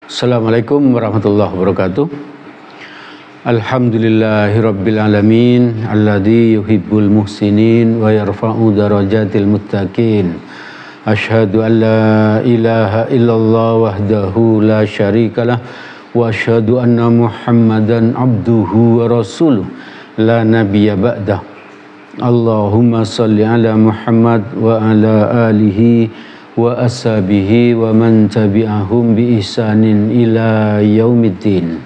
Assalamualaikum warahmatullahi wabarakatuh. Alhamdulillahirabbil alamin alladzi yuhibbul muhsinin wa yarfa'u darajatil muttaqin. Asyhadu an la ilaha illallah wahdahu la syarikalah wa asyhadu anna Muhammadan abduhu wa rasuluh la nabiyya ba'dah. Allahumma shalli ala Muhammad wa ala alihi wa ashabihi wa man tabi'ahum bi ihsanin ila yaumiddin.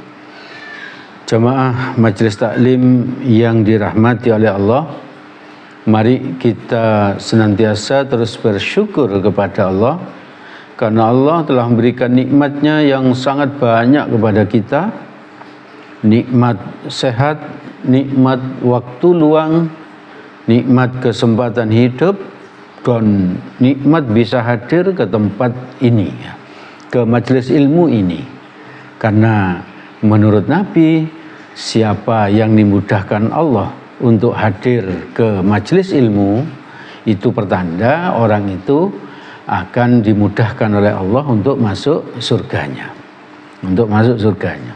Jamaah Majelis Taklim yang dirahmati oleh Allah, mari kita senantiasa terus bersyukur kepada Allah karena Allah telah memberikan nikmatnya yang sangat banyak kepada kita. Nikmat sehat, nikmat waktu luang, nikmat kesempatan hidup, dan nikmat bisa hadir ke tempat ini, ke majelis ilmu ini. Karena menurut Nabi, siapa yang dimudahkan Allah untuk hadir ke majelis ilmu, itu pertanda orang itu akan dimudahkan oleh Allah untuk masuk surganya. Untuk masuk surganya.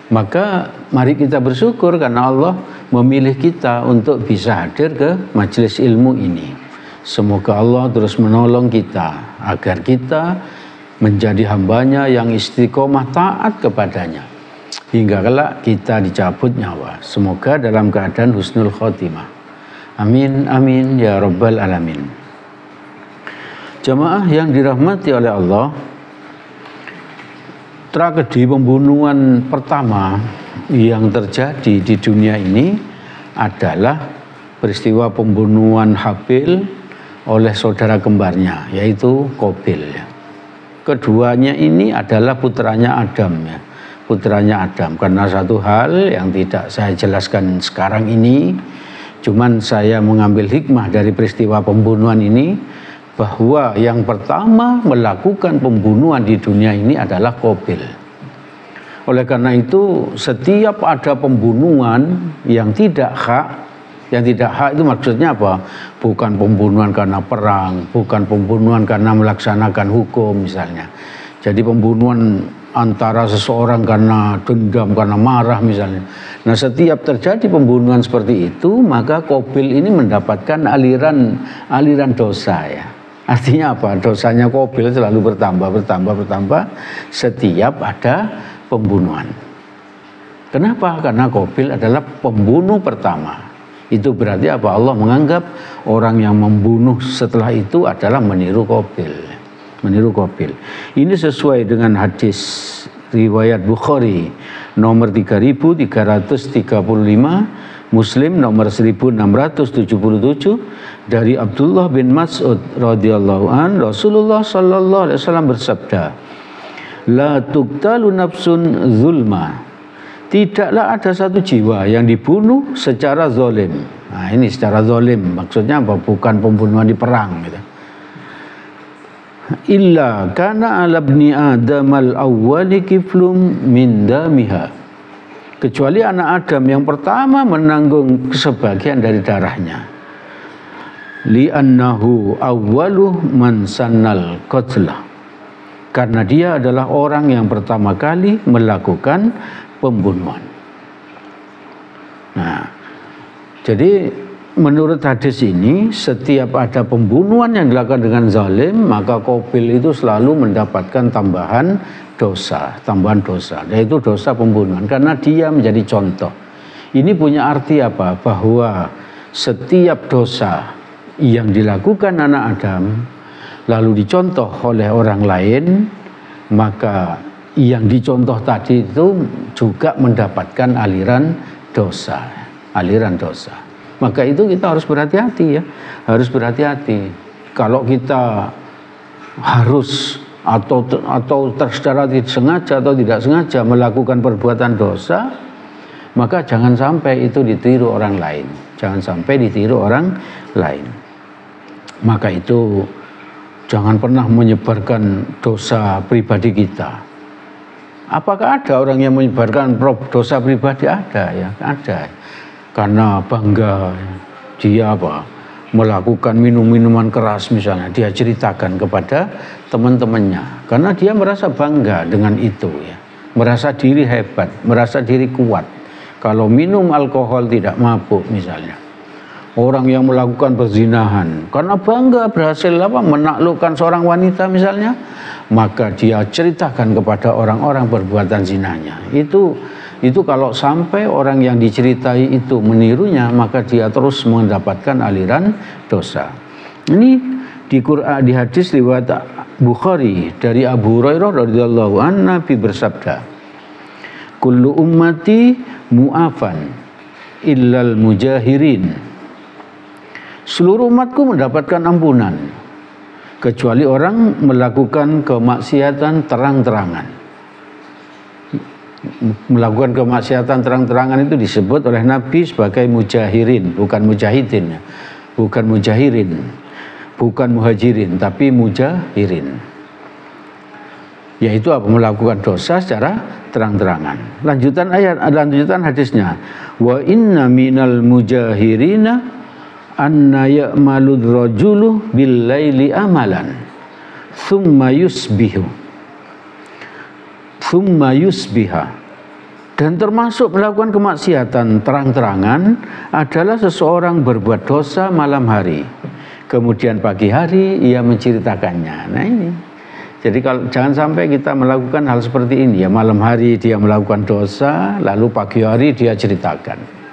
Maka mari kita bersyukur karena Allah memilih kita untuk bisa hadir ke majelis ilmu ini. Semoga Allah terus menolong kita agar kita menjadi hambanya yang istiqomah taat kepadanya hingga kelak kita dicabut nyawa. Semoga dalam keadaan husnul khotimah. Amin amin ya rabbal alamin. Jamaah yang dirahmati oleh Allah, tragedi pembunuhan pertama yang terjadi di dunia ini adalah peristiwa pembunuhan Habil oleh saudara kembarnya, yaitu Qabil. Keduanya ini adalah putranya Adam, putranya Adam. Karena satu hal yang tidak saya jelaskan sekarang ini, cuman saya mengambil hikmah dari peristiwa pembunuhan ini, bahwa yang pertama melakukan pembunuhan di dunia ini adalah Qabil. Oleh karena itu, setiap ada pembunuhan yang tidak hak, yang tidak hak itu maksudnya apa? Bukan pembunuhan karena perang, bukan pembunuhan karena melaksanakan hukum misalnya. Jadi pembunuhan antara seseorang karena dendam, karena marah misalnya. Nah, setiap terjadi pembunuhan seperti itu, maka Qabil ini mendapatkan aliran dosa ya. Artinya apa? Dosanya Qabil selalu bertambah setiap ada pembunuhan. Kenapa? Karena Qabil adalah pembunuh pertama. Itu berarti apa? Allah menganggap orang yang membunuh setelah itu adalah meniru Qabil. Meniru Qabil. Ini sesuai dengan hadis riwayat Bukhari nomor 3335, Muslim nomor 1677 dari Abdullah bin Mas'ud radhiyallahu an, Rasulullah sallallahu alaihi wasallam bersabda, "La tuqtalu nafsun zulma." Tidaklah ada satu jiwa yang dibunuh secara zalim. Nah, ini secara zalim maksudnya apa? Bukan pembunuhan di perang gitu. Illa kana ala ibni Adam al-awwali kiflum min damiha. Kecuali anak Adam yang pertama menanggung sebagian dari darahnya. Li'annahu awwalu man sannal qatla. Karena dia adalah orang yang pertama kali melakukan pembunuhan. Nah, jadi menurut hadis ini, setiap ada pembunuhan yang dilakukan dengan zalim, maka Qabil itu selalu mendapatkan tambahan dosa, yaitu dosa pembunuhan, karena dia menjadi contoh. Ini punya arti apa? Bahwa setiap dosa yang dilakukan anak Adam lalu dicontoh oleh orang lain, maka yang dicontoh tadi itu juga mendapatkan aliran dosa. Maka itu kita harus berhati-hati ya, harus berhati-hati. Kalau kita harus atau secara tidak sengaja atau tidak sengaja melakukan perbuatan dosa, maka jangan sampai itu ditiru orang lain. Maka itu jangan pernah menyebarkan dosa pribadi kita. Apakah ada orang yang menyebarkan dosa pribadi? Ada ya, ada. Karena bangga dia melakukan minuman keras misalnya, dia ceritakan kepada teman-temannya karena dia merasa bangga dengan itu ya, merasa diri hebat, merasa diri kuat. Kalau minum alkohol tidak mabuk misalnya. Orang yang melakukan perzinahan karena bangga berhasil menaklukkan seorang wanita misalnya, maka dia ceritakan kepada orang-orang perbuatan zinanya. Itu kalau sampai orang yang diceritai itu menirunya, maka dia terus mendapatkan aliran dosa. Ini di Quran, di hadis riwayat Bukhari dari Abu Hurairah radhiyallahu anhu, Nabi bersabda, "Kullu ummati mu'afan illal mujahirin." Seluruh umatku mendapatkan ampunan kecuali orang melakukan kemaksiatan terang-terangan. Melakukan kemaksiatan terang-terangan itu disebut oleh Nabi sebagai mujahirin, bukan mujahidin, bukan mujahirin, bukan muhajirin, tapi mujahirin. Yaitu apa? Melakukan dosa secara terang-terangan. Lanjutan hadisnya, wa inna minal mujahirina anna ya'malud rajulu bil laili amalan thumma yusbiha. Dan termasuk melakukan kemaksiatan terang-terangan adalah seseorang berbuat dosa malam hari, kemudian pagi hari ia menceritakannya. Nah ini, jadi kalau jangan sampai kita melakukan hal seperti ini ya, malam hari dia melakukan dosa lalu pagi hari dia ceritakan.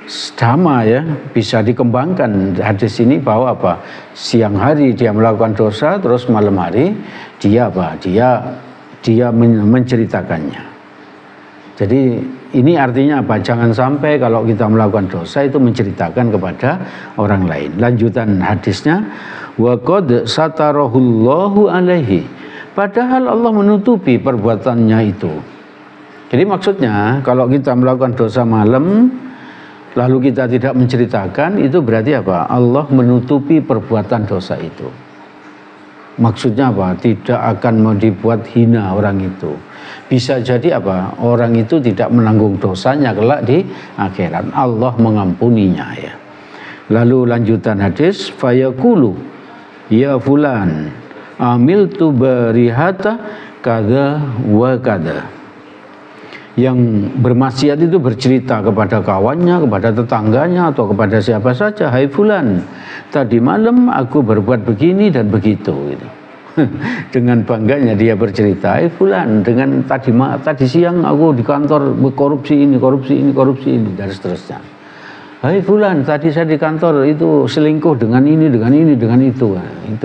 Sama ya, bisa dikembangkan hadis ini bahwa apa? Siang hari dia melakukan dosa, terus malam hari dia apa? Dia menceritakannya. Jadi ini artinya apa? Jangan sampai kalau kita melakukan dosa itu menceritakan kepada orang lain. Lanjutan hadisnya, wa qad satarahullahu alaihi. Padahal Allah menutupi perbuatannya itu. Jadi maksudnya kalau kita melakukan dosa malam lalu kita tidak menceritakan, itu berarti apa? Allah menutupi perbuatan dosa itu. Maksudnya apa? Tidak akan mau dibuat hina orang itu. Bisa jadi apa? Orang itu tidak menanggung dosanya kelak di akhirat. Allah mengampuninya ya. Lalu lanjutan hadis, fayaqulu ya fulan amiltu barihata kada wa kada. Yang bermaksiat itu bercerita kepada kawannya, kepada tetangganya, atau kepada siapa saja, hai fulan, tadi malam aku berbuat begini dan begitu gitu. Dengan bangganya dia bercerita, hai fulan, dengan tadi siang aku di kantor korupsi ini, dan seterusnya. Hai fulan, tadi saya di kantor itu selingkuh dengan ini, dengan itu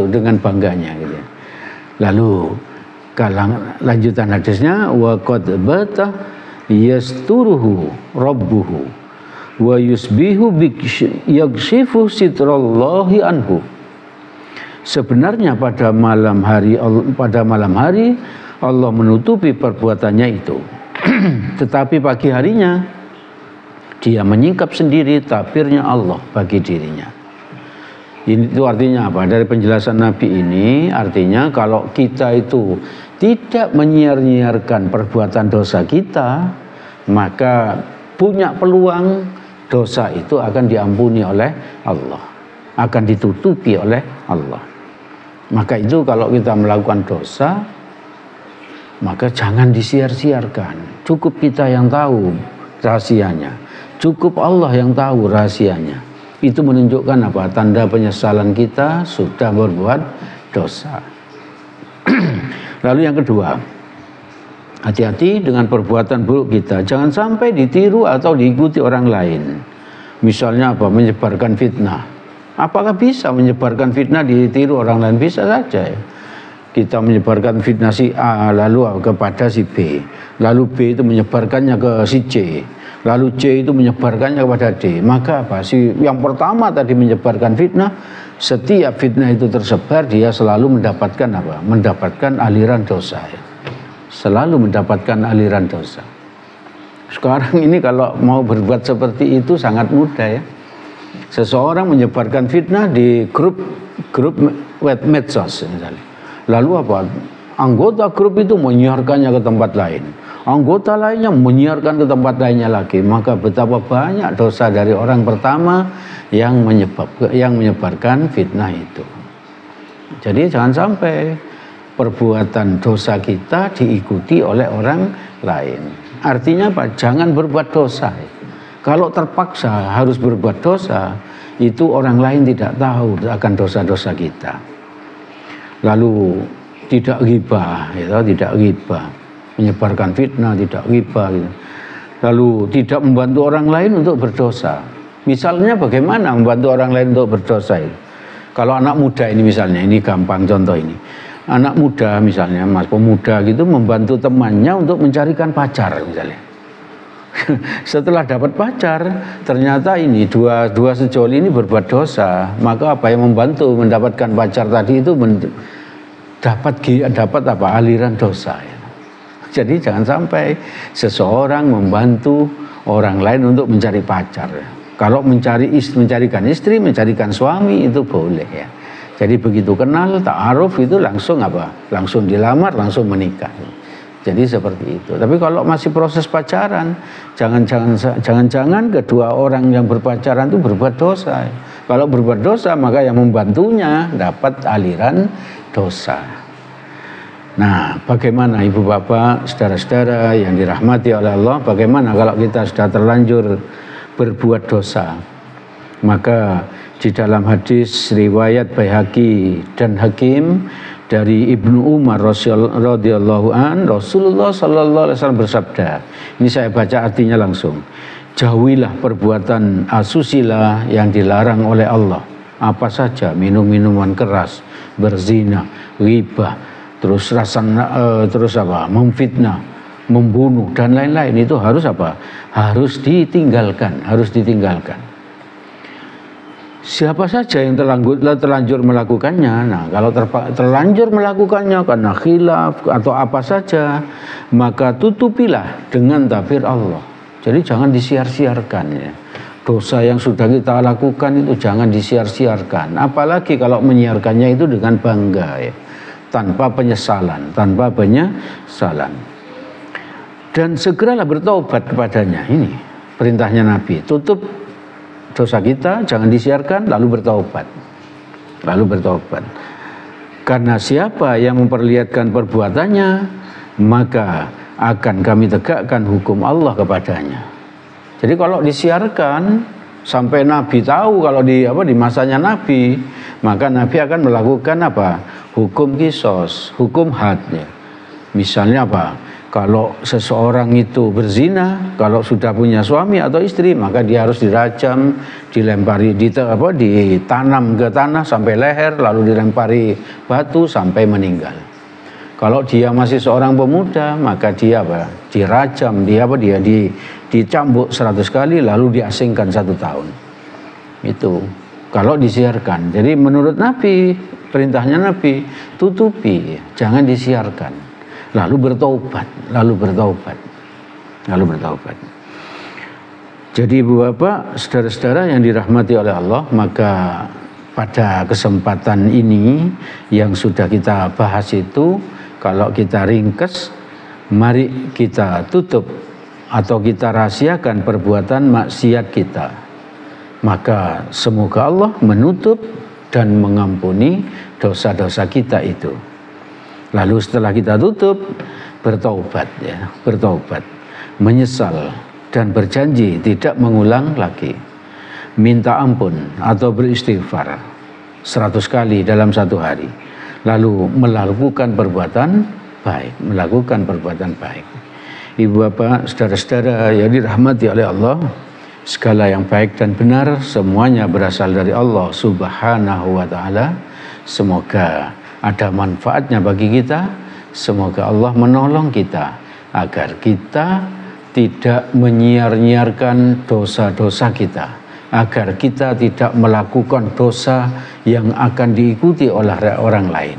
dengan bangganya gitu. Lalu lanjutan hadisnya, wa qad bata yasturuhu rabbuhu wa yusbihu yagshifu sitrallahi anhu. Sebenarnya pada malam hari Allah menutupi perbuatannya itu. Tetapi pagi harinya dia menyingkap sendiri tabirnya Allah bagi dirinya. Itu artinya apa? Dari penjelasan Nabi ini artinya kalau kita itu tidak menyiar-nyiarkan perbuatan dosa kita, maka punya peluang dosa itu akan diampuni oleh Allah, akan ditutupi oleh Allah. Maka itu kalau kita melakukan dosa, maka jangan disiar-siarkan. Cukup kita yang tahu rahasianya, cukup Allah yang tahu rahasianya. Itu menunjukkan apa? Tanda penyesalan kita sudah berbuat dosa. Lalu yang kedua, hati-hati dengan perbuatan buruk kita. Jangan sampai ditiru atau diikuti orang lain. Misalnya apa? Menyebarkan fitnah. Apakah bisa menyebarkan fitnah ditiru orang lain? Bisa saja ya. Kita menyebarkan fitnah si A lalu kepada si B. Lalu B itu menyebarkannya ke si C. Lalu C itu menyebarkannya kepada D. Maka apa? Si yang pertama tadi menyebarkan fitnah, setiap fitnah itu tersebar, dia selalu mendapatkan apa? Mendapatkan aliran dosa ya. Selalu mendapatkan aliran dosa. Sekarang ini kalau mau berbuat seperti itu sangat mudah ya. Seseorang menyebarkan fitnah di grup web medsos misalnya. Lalu apa? Anggota grup itu menyiarkannya ke tempat lain. anggota lainnya menyiarkan ke tempat lainnya lagi, maka betapa banyak dosa dari orang pertama yang menyebarkan fitnah itu. Jadi jangan sampai perbuatan dosa kita diikuti oleh orang lain. Artinya apa? Jangan berbuat dosa. Kalau terpaksa harus berbuat dosa, itu orang lain tidak tahu akan dosa-dosa kita. Lalu tidak ghibah, tidak ghibah, menyebarkan fitnah, tidak ghibah. Lalu tidak membantu orang lain untuk berdosa. Misalnya bagaimana membantu orang lain untuk berdosa itu? Kalau anak muda ini misalnya, ini gampang contoh ini. Anak muda misalnya, mas pemuda gitu membantu temannya untuk mencarikan pacar misalnya. Setelah dapat pacar, ternyata ini dua sejoli ini berbuat dosa, maka apa yang membantu mendapatkan pacar tadi itu dapat apa? Aliran dosa. Ya. Jadi jangan sampai seseorang membantu orang lain untuk mencari pacar. Ya. Kalau mencarikan istri, mencarikan suami itu boleh ya. Jadi begitu kenal, ta'aruf itu langsung apa? Langsung dilamar, langsung menikah. Jadi seperti itu. Tapi kalau masih proses pacaran, jangan-jangan kedua orang yang berpacaran itu berbuat dosa. Kalau berbuat dosa, maka yang membantunya dapat aliran dosa. Nah, bagaimana ibu bapak, saudara-saudara yang dirahmati oleh Allah, bagaimana kalau kita sudah terlanjur berbuat dosa? Maka di dalam hadis riwayat Baihaqi dan Hakim dari Ibnu Umar radhiyallahu an, Rasulullah sallallahu alaihi wasallam bersabda. Ini saya baca artinya langsung. Jauhilah perbuatan asusila yang dilarang oleh Allah. Apa saja, minum-minuman keras, berzina, ghibah, terus memfitnah, membunuh dan lain-lain, itu harus apa? Harus ditinggalkan. Siapa saja yang terlanjur melakukannya, nah kalau terlanjur melakukannya karena khilaf atau apa saja, maka tutupilah dengan tabir Allah. Jadi jangan disiar-siarkan ya. Dosa yang sudah kita lakukan itu jangan disiar-siarkan. Apalagi kalau menyiarkannya itu dengan bangga ya, tanpa penyesalan. Dan segeralah bertaubat kepadanya. Ini perintahnya Nabi. Tutup dosa kita, jangan disiarkan, lalu bertaubat. Karena siapa yang memperlihatkan perbuatannya, maka akan kami tegakkan hukum Allah kepadanya. Jadi kalau disiarkan sampai Nabi tahu kalau di masanya Nabi, maka Nabi akan melakukan apa? Hukum kisos, hukum hadnya. Misalnya apa? Kalau seseorang itu berzina, kalau sudah punya suami atau istri, maka dia harus dirajam, dilempari, ditanam ke tanah sampai leher, lalu dilempari batu sampai meninggal. Kalau dia masih seorang pemuda, maka dia dirajam, dicambuk 100 kali, lalu diasingkan 1 tahun. Itu kalau disiarkan. Jadi menurut Nabi, perintahnya Nabi, tutupi, jangan disiarkan. Lalu bertaubat. Jadi ibu bapak, saudara-saudara yang dirahmati oleh Allah, maka pada kesempatan ini yang sudah kita bahas itu, kalau kita ringkes, mari kita tutup atau kita rahasiakan perbuatan maksiat kita. Maka semoga Allah menutup dan mengampuni dosa-dosa kita itu. Lalu setelah kita tutup, bertaubat, menyesal dan berjanji tidak mengulang lagi. Minta ampun atau beristighfar 100 kali dalam 1 hari. Lalu melakukan perbuatan baik. Ibu bapak, saudara-saudara yang dirahmati oleh Allah, segala yang baik dan benar semuanya berasal dari Allah Subhanahu wa ta'ala. Semoga ada manfaatnya bagi kita. Semoga Allah menolong kita agar kita tidak menyiar-nyiarkan dosa-dosa kita, agar kita tidak melakukan dosa yang akan diikuti oleh orang lain,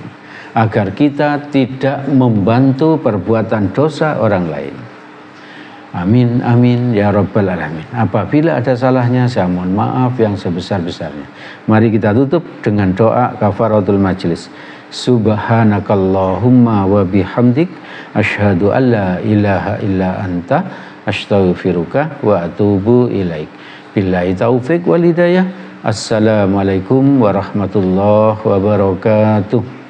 agar kita tidak membantu perbuatan dosa orang lain. Amin, amin, ya rabbal alamin. Apabila ada salahnya, saya mohon maaf yang sebesar-besarnya. Mari kita tutup dengan doa kafaratul majlis. Subhanakallahumma wa bihamdik asyhadu alla ilaha illa anta astaghfiruka wa atubu ilaik. Billahi taufik wal hidayah. Assalamualaikum warahmatullahi wabarakatuh.